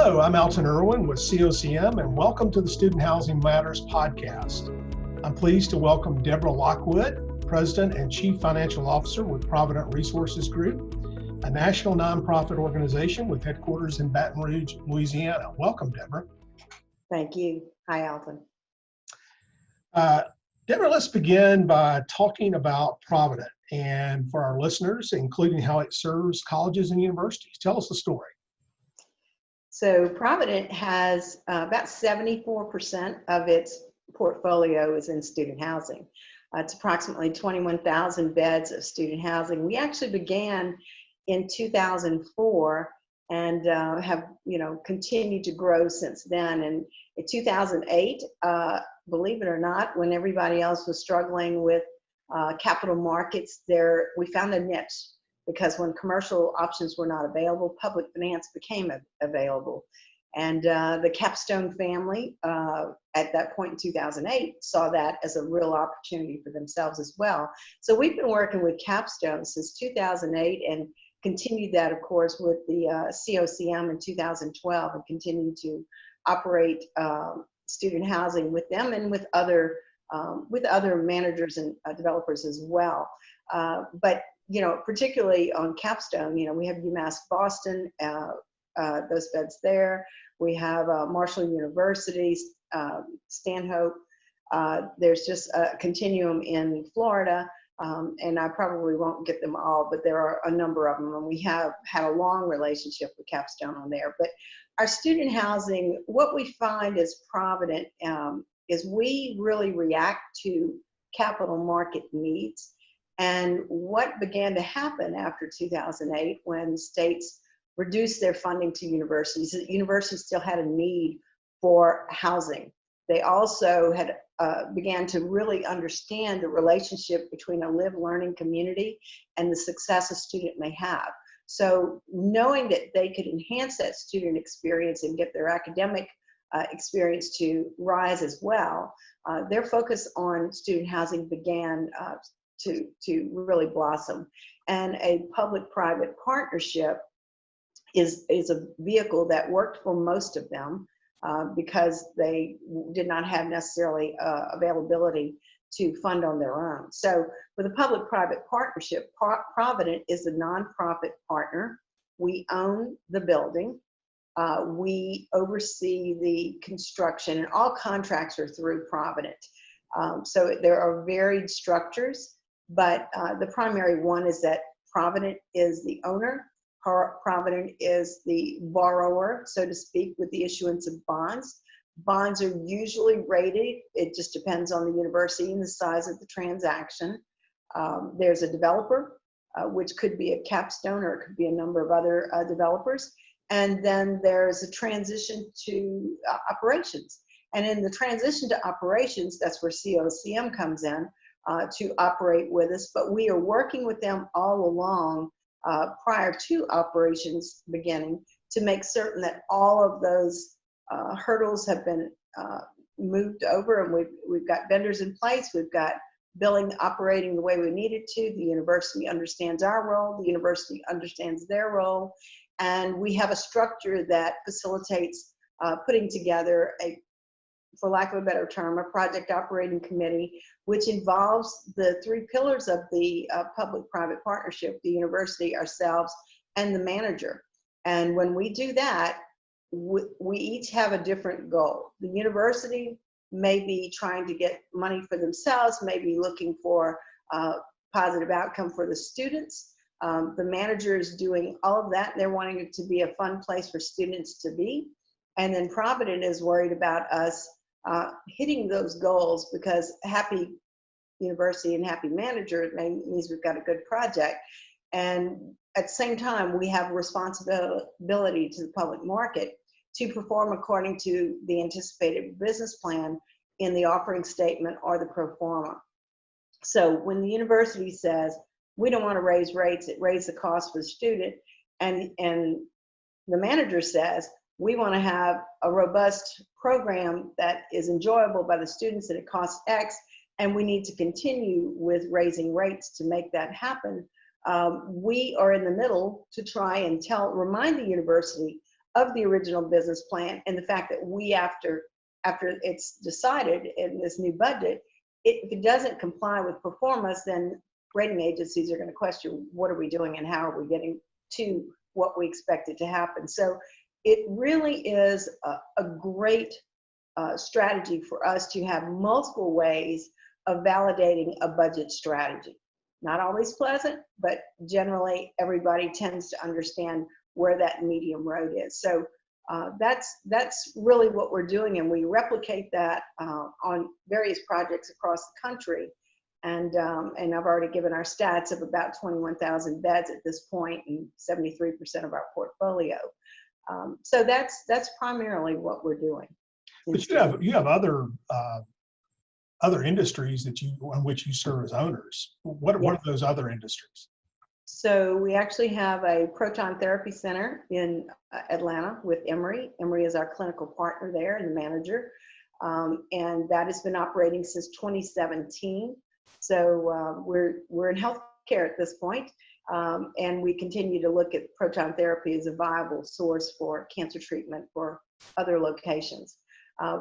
Hello, I'm Alton Irwin with COCM, and welcome to the Student Housing Matters podcast. I'm pleased to welcome Debra Lockwood, President and Chief Financial Officer with Provident Resources Group, a national nonprofit organization with headquarters in Baton Rouge, Louisiana. Welcome, Debra. Thank you. Hi, Alton. Debra, let's begin by talking about Provident and for our listeners, including how it serves colleges and universities. Tell us the story. So Provident has about 74% of its portfolio is in student housing. It's approximately 21,000 beds of student housing. We actually began in 2004 and have continued to grow since then. And in 2008, believe it or not, when everybody else was struggling with capital markets, we found a niche. Because when commercial options were not available, public finance became available. And the Capstone family, at that point in 2008, saw that as a real opportunity for themselves as well. So we've been working with Capstone since 2008 and continued that, of course, with the COCM in 2012 and continued to operate student housing with them and with other managers and developers as well. But particularly on Capstone, we have UMass Boston, those beds there. We have Marshall University, Stanhope. There's just a continuum in Florida, and I probably won't get them all, but there are a number of them, and we have had a long relationship with Capstone on there. But our student housing, what we find as Provident is we really react to capital market needs. And what began to happen after 2008 when states reduced their funding to universities, universities still had a need for housing. They also had began to really understand the relationship between a lived learning community and the success a student may have. So knowing that they could enhance that student experience and get their academic experience to rise as well, their focus on student housing began to really blossom. And a public-private partnership is a vehicle that worked for most of them because they did not have necessarily availability to fund on their own. So with a public-private partnership, Provident is a nonprofit partner. We own the building. We oversee the construction, and all contracts are through Provident. So there are varied structures. But the primary one is that Provident is the owner. Provident is the borrower, so to speak, with the issuance of bonds. Bonds are usually rated. It just depends on the university and the size of the transaction. There's a developer, which could be a Capstone or it could be a number of other developers. And then there's a transition to operations. And in the transition to operations, that's where COCM comes in. To operate with us, but we are working with them all along prior to operations beginning to make certain that all of those hurdles have been moved over, and we've got vendors in place, we've got billing operating the way we need it to, the university understands our role, the university understands their role, and we have a structure that facilitates putting together for lack of a better term, a project operating committee, which involves the three pillars of the public-private partnership, the university, ourselves, and the manager. And when we do that, we each have a different goal. The university may be trying to get money for themselves, may be looking for a positive outcome for the students. The manager is doing all of that. They're wanting it to be a fun place for students to be. And then Provident is worried about us hitting those goals, because happy university and happy manager means we've got a good project. And at the same time, we have a responsibility to the public market to perform according to the anticipated business plan in the offering statement or the pro forma. So when the university says, we don't want to raise rates, it raises the cost for the student, and the manager says, we want to have a robust program that is enjoyable by the students and it costs X, and we need to continue with raising rates to make that happen. We are in the middle to try and remind the university of the original business plan, and the fact that we, after it's decided in this new budget, if it doesn't comply with performance, then rating agencies are going to question what are we doing and how are we getting to what we expected to happen. So it really is a great strategy for us to have multiple ways of validating a budget strategy. Not always pleasant, but generally everybody tends to understand where that medium road is. So that's really what we're doing, and we replicate that on various projects across the country. And I've already given our stats of about 21,000 beds at this point, and 73% of our portfolio. So that's primarily what we're doing. But you have other industries on which you serve as owners. What are those other industries? So we actually have a proton therapy center in Atlanta with Emory. Emory is our clinical partner there and the manager. And that has been operating since 2017. So we're in healthcare at this point. And we continue to look at proton therapy as a viable source for cancer treatment for other locations.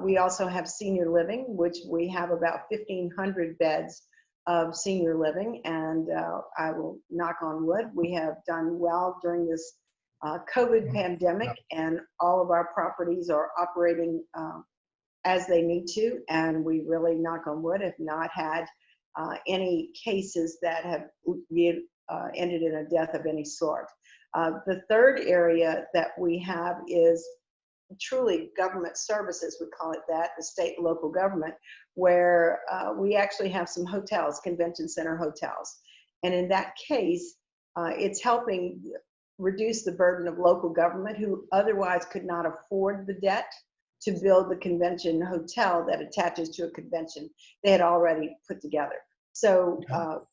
We also have senior living, which we have about 1,500 beds of senior living, and I will knock on wood, we have done well during this COVID pandemic, and all of our properties are operating as they need to, and we really, knock on wood, have not had any cases that have ended in a death of any sort. The third area that we have is truly government services, we call it that, the state and local government, where we actually have some hotels, convention center hotels. And in that case, it's helping reduce the burden of local government who otherwise could not afford the debt to build the convention hotel that attaches to a convention they had already put together. So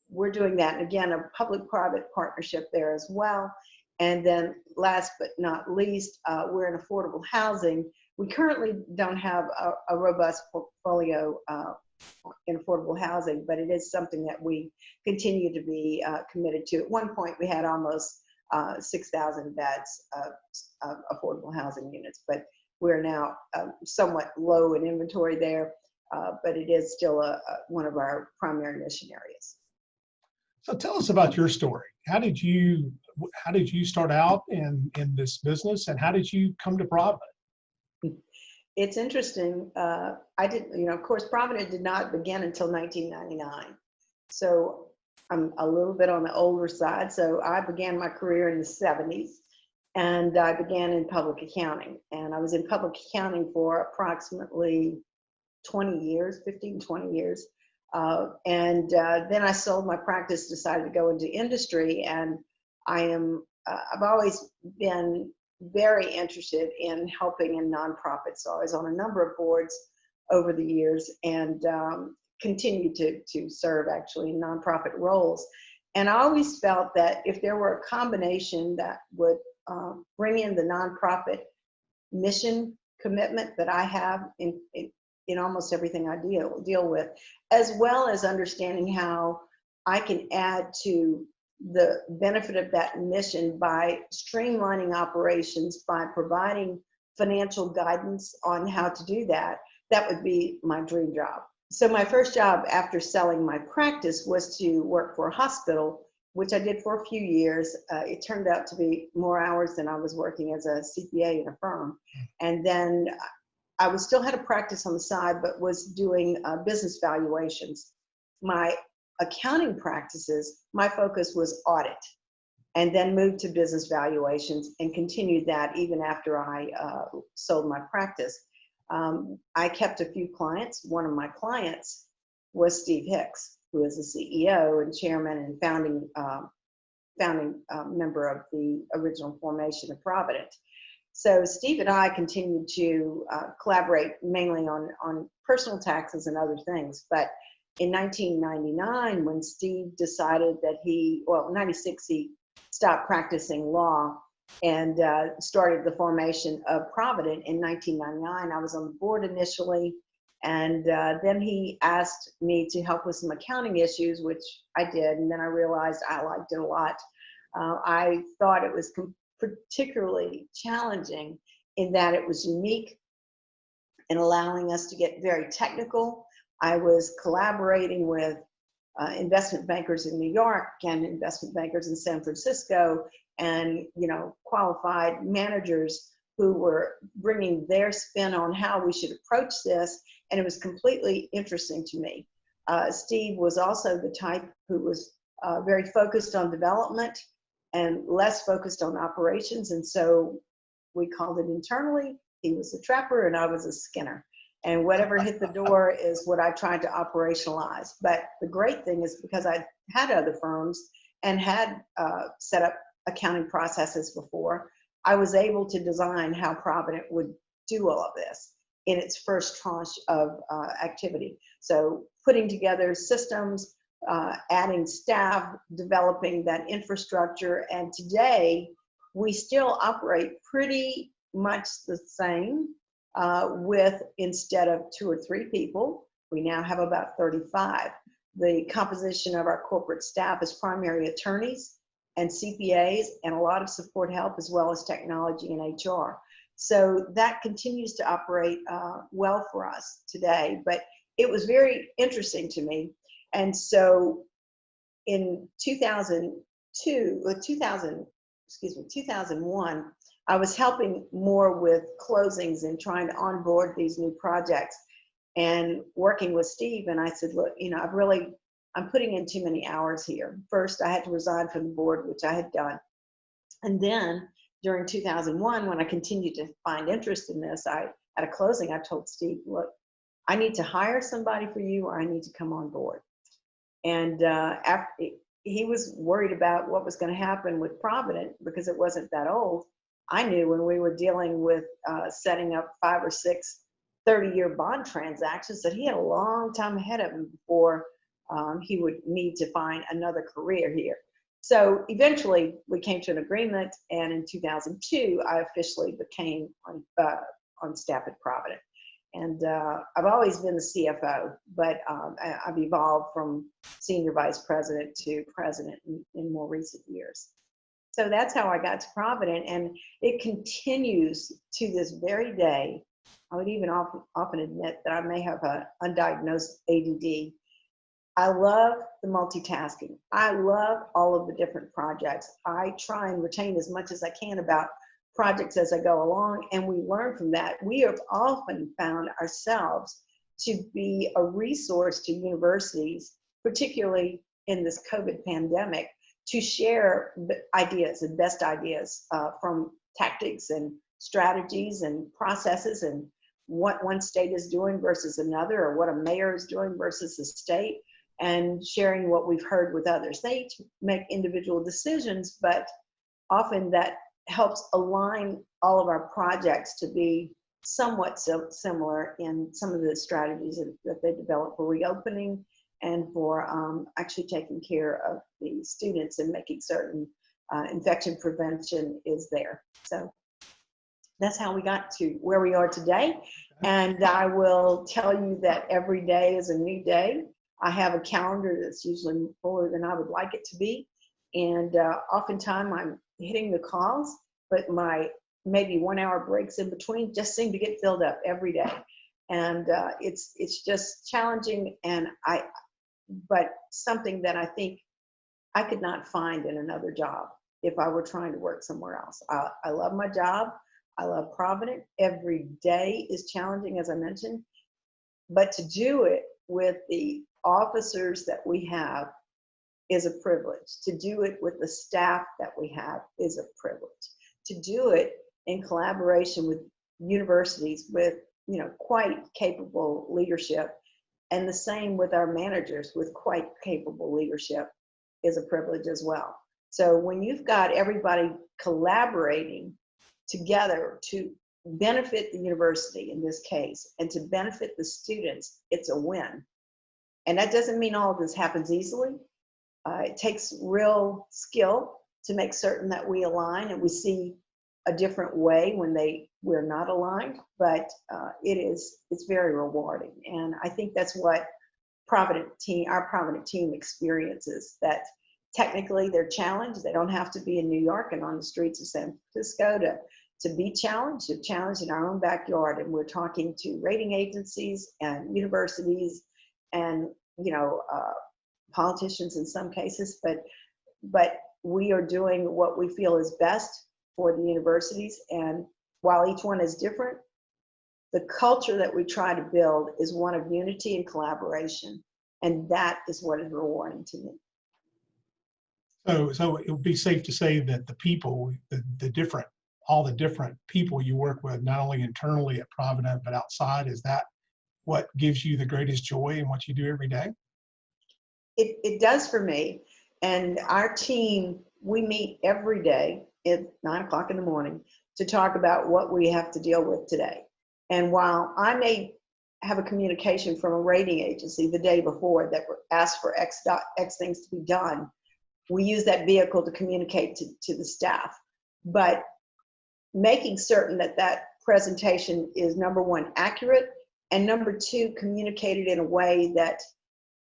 we're doing that. And again, a public-private partnership there as well. And then last but not least, we're in affordable housing. We currently don't have a robust portfolio in affordable housing, but it is something that we continue to be committed to. At one point, we had almost 6,000 beds of affordable housing units, but we're now somewhat low in inventory there, but it is still one of our primary mission areas. So tell us about your story. How did you start out in this business, and how did you come to Provident? It's interesting. Of course, Provident did not begin until 1999. So I'm a little bit on the older side. So I began my career in the 70s, and I began in public accounting. And I was in public accounting for approximately 20 years, 15, 20 years. Then I sold my practice, decided to go into industry, and I've always been very interested in helping in nonprofits. So I was on a number of boards over the years, and continue to serve actually in nonprofit roles. And I always felt that if there were a combination that would bring in the nonprofit mission commitment that I have in almost everything I deal with, as well as understanding how I can add to the benefit of that mission by streamlining operations, by providing financial guidance on how to do that, that would be my dream job. So my first job after selling my practice was to work for a hospital, which I did for a few years. It turned out to be more hours than I was working as a CPA in a firm. And then I still had a practice on the side, but was doing business valuations. My accounting practices, my focus was audit, and then moved to business valuations and continued that even after I sold my practice. I kept a few clients. One of my clients was Steve Hicks, who is the CEO and chairman and founding member of the original formation of Provident. So Steve and I continued to collaborate mainly on personal taxes and other things. But in 1999, when Steve decided that in 96, he stopped practicing law and started the formation of Provident in 1999. I was on the board initially, and then he asked me to help with some accounting issues, which I did, and then I realized I liked it a lot. I thought it was particularly challenging in that it was unique in allowing us to get very technical. I was collaborating with investment bankers in New York and investment bankers in San Francisco, and qualified managers who were bringing their spin on how we should approach this, and it was completely interesting to me. Steve was also the type who was very focused on development and less focused on operations, and so we called it internally, he was a trapper and I was a skinner. And whatever hit the door is what I tried to operationalize. But the great thing is, because I had other firms and had set up accounting processes before, I was able to design how Provident would do all of this in its first tranche of activity. So putting together systems, adding staff, developing that infrastructure, and today we still operate pretty much the same. With, instead of 2 or 3 people, we now have about 35. The composition of our corporate staff is primary attorneys and CPAs, and a lot of support help, as well as technology and HR. So that continues to operate well for us today, but it was very interesting to me. And so in 2001, I was helping more with closings and trying to onboard these new projects and working with Steve. And I said, look, I'm putting in too many hours here. First, I had to resign from the board, which I had done. And then during 2001, when I continued to find interest in this, at a closing, I told Steve, look, I need to hire somebody for you, or I need to come on board. And after he was worried about what was going to happen with Provident because it wasn't that old. I knew when we were dealing with setting up 5 or 6 30-year bond transactions that he had a long time ahead of him before he would need to find another career here. So eventually we came to an agreement, and in 2002 I officially became on staff at Provident. And I've always been the CFO, but I've evolved from senior vice president to president in more recent years. So that's how I got to Provident, and it continues to this very day. I would even often admit that I may have an undiagnosed ADD. I love the multitasking. I love all of the different projects. I try and retain as much as I can about projects as I go along, and we learn from that. We have often found ourselves to be a resource to universities, particularly in this COVID pandemic, to share ideas and best ideas from tactics and strategies and processes, and what one state is doing versus another, or what a mayor is doing versus the state, and sharing what we've heard with others. They make individual decisions, but often that helps align all of our projects to be somewhat similar in some of the strategies that they develop for reopening and for actually taking care of the students and making certain infection prevention is there. So that's how we got to where we are today. And I will tell you that every day is a new day. I have a calendar that's usually fuller than I would like it to be. And oftentimes I'm hitting the calls, but my maybe 1 hour breaks in between just seem to get filled up every day. And it's just challenging, but something that I think I could not find in another job if I were trying to work somewhere else. I love my job. I love Provident. Every day is challenging, as I mentioned, but to do it with the officers that we have is a privilege. To do it with the staff that we have is a privilege. To do it in collaboration with universities with quite capable leadership, and the same with our managers with quite capable leadership, is a privilege as well. So when you've got everybody collaborating together to benefit the university in this case, and to benefit the students, it's a win. And that doesn't mean all of this happens easily. It takes real skill to make certain that we align and we see a different way when we're not aligned, but it's very rewarding. And I think that's what our Provident team experiences, that technically they're challenged. They don't have to be in New York and on the streets of San Francisco to be challenged. They're challenged in our own backyard. And we're talking to rating agencies and universities and, politicians in some cases, but we are doing what we feel is best for the universities. And while each one is different, the culture that we try to build is one of unity and collaboration. And that is what is rewarding to me. So it would be safe to say that the people, all the different people you work with, not only internally at Provident, but outside, is that what gives you the greatest joy in what you do every day? It does for me. And our team, we meet every day at 9 o'clock in the morning to talk about what we have to deal with today. And while I may have a communication from a rating agency the day before that asks for X things to be done, we use that vehicle to communicate to the staff. But making certain that presentation is, number one, accurate, and number two, communicated in a way that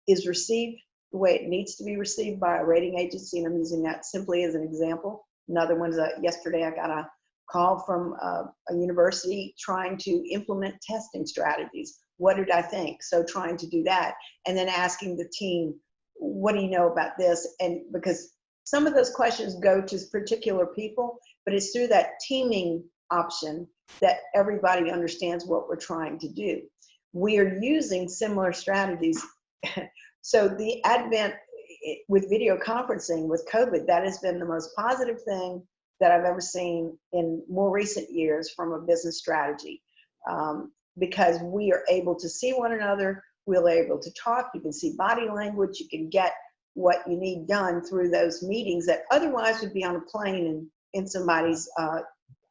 is received the way it needs to be received by a rating agency. And I'm using that simply as an example. Another one is yesterday I got a call from a university trying to implement testing strategies. What did I think? So trying to do that, and then asking the team, what do you know about this? And because some of those questions go to particular people, but it's through that teaming option that everybody understands what we're trying to do. We are using similar strategies. So the advent with video conferencing with COVID, that has been the most positive thing that I've ever seen in more recent years from a business strategy, because we are able to see one another, we're able to talk, you can see body language, you can get what you need done through those meetings that otherwise would be on a plane and in somebody's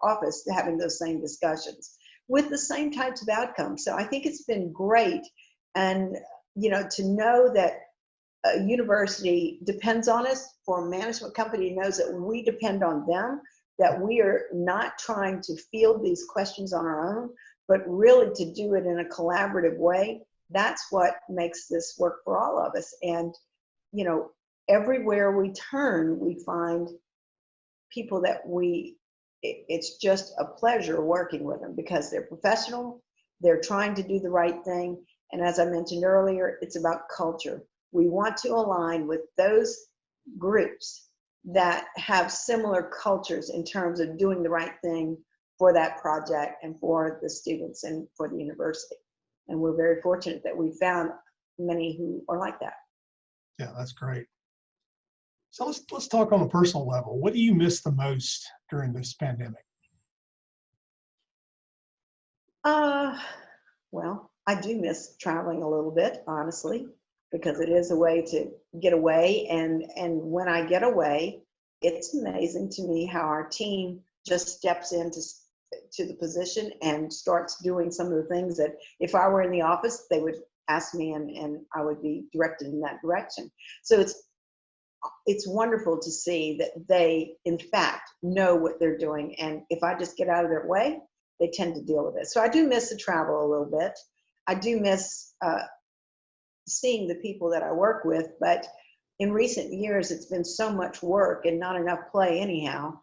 office having those same discussions with the same types of outcomes. So I think it's been great. And to know that a university depends on us, for a management company knows that we depend on them, that we are not trying to field these questions on our own, but really to do it in a collaborative way. That's what makes this work for all of us. And, everywhere we turn, we find people that it's just a pleasure working with them because they're professional, they're trying to do the right thing. And as I mentioned earlier, it's about culture. We want to align with those groups that have similar cultures in terms of doing the right thing for that project and for the students and for the university. And we're very fortunate that we found many who are like that. Yeah, that's great. So let's talk on a personal level. What do you miss the most during this pandemic? Well, I do miss traveling a little bit, honestly, because it is a way to get away. And when I get away, it's amazing to me how our team just steps into the position and starts doing some of the things that if I were in the office, they would ask me and I would be directed in that direction. So it's wonderful to see that they, in fact, know what they're doing. And if I just get out of their way, they tend to deal with it. So I do miss the travel a little bit. I do miss seeing the people that I work with, but in recent years, it's been so much work and not enough play anyhow.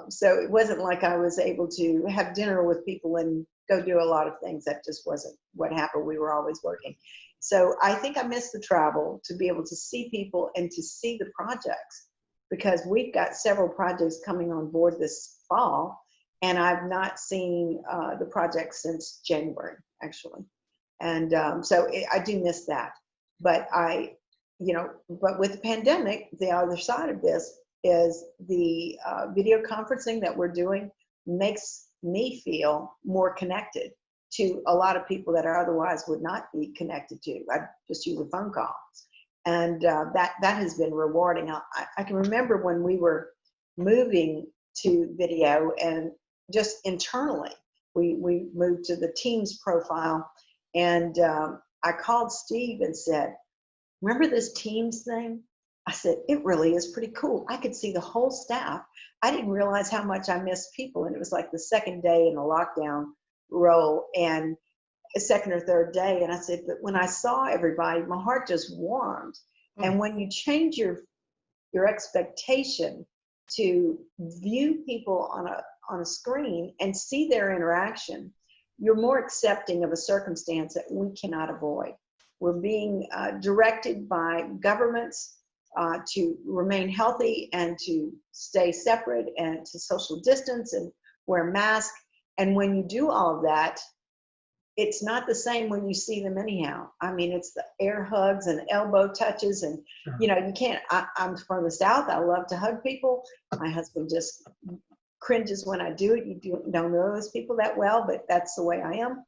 So it wasn't like I was able to have dinner with people and go do a lot of things. That just wasn't what happened. We were always working. So I think I miss the travel, to be able to see people and to see the projects, because we've got several projects coming on board this fall, and I've not seen the project since January, actually. And so I do miss that. But but with the pandemic, the other side of this is the video conferencing that we're doing makes me feel more connected to a lot of people that I otherwise would not be connected to. I just use a phone call. And that has been rewarding. I can remember when we were moving to video, and just internally, we moved to the Teams profile, and I called Steve and said, remember this Teams thing? I said, it really is pretty cool. I could see the whole staff. I didn't realize how much I missed people. And it was like the second day in the lockdown role, and a second or third day. And I said, but when I saw everybody, my heart just warmed. And when you change your your expectation to view people on a screen and see their interaction, you're more accepting of a circumstance that we cannot avoid. We're being directed by governments to remain healthy and to stay separate and to social distance and wear masks. And when you do all of that, it's not the same when you see them anyhow. I mean, it's the air hugs and elbow touches and, Sure. you know, you can't, I'm from the South. I love to hug people. My husband just cringes when I do it. You don't know those people that well, but that's the way I am.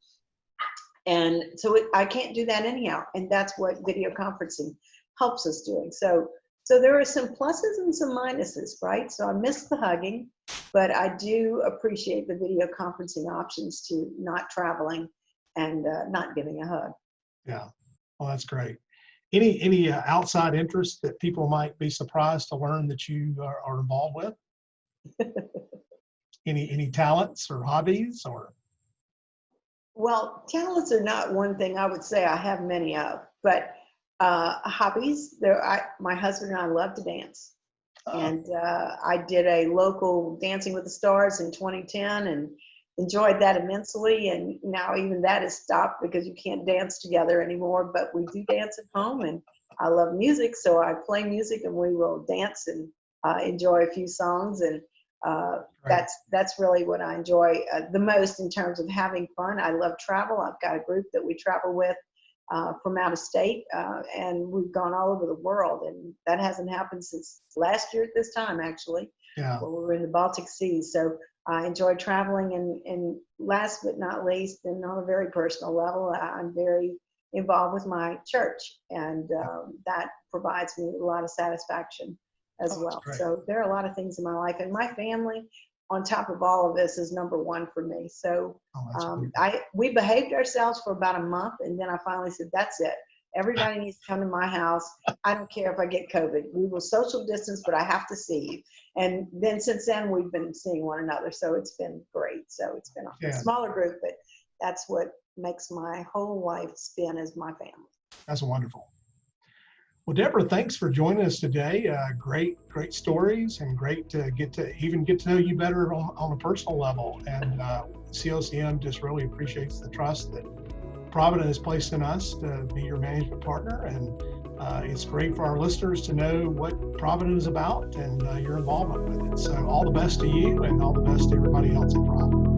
And so I can't do that anyhow. And that's what video conferencing helps us doing. So there are some pluses and some minuses, right? So I miss the hugging, but I do appreciate the video conferencing options to not traveling and not giving a hug. Yeah, well, that's great. Any outside interests that people might be surprised to learn that you are involved with? Any talents or hobbies or? Well, talents are not one thing I would say I have many of, but hobbies. My husband and I love to dance, and I did a local Dancing with the Stars in 2010 and enjoyed that immensely. And now even that has stopped because you can't dance together anymore. But we do dance at home, and I love music, so I play music, and we will dance and enjoy a few songs. And that's really what I enjoy the most in terms of having fun. I love travel. I've got a group that we travel with from out of state, and we've gone all over the world, and that hasn't happened since last year at this time, actually. Yeah. Well, we were in the Baltic Sea. So I enjoy traveling, and last but not least, and on a very personal level, I'm very involved with my church, and that provides me a lot of satisfaction as well. So there are a lot of things in my life, and my family on top of all of this is number one for me. So we behaved ourselves for about a month, and then I finally said, that's it. Everybody needs to come to my house. I don't care if I get COVID. We will social distance, but I have to see you. And then since then, we've been seeing one another. So it's been great. So it's been a smaller group, but that's what makes my whole life spin is my family. That's wonderful. Well, Debra, thanks for joining us today. Great stories, and great to get to know you better on a personal level. And COCM just really appreciates the trust that Provident has placed in us to be your management partner. And it's great for our listeners to know what Provident is about and your involvement with it. So all the best to you, and all the best to everybody else at Provident.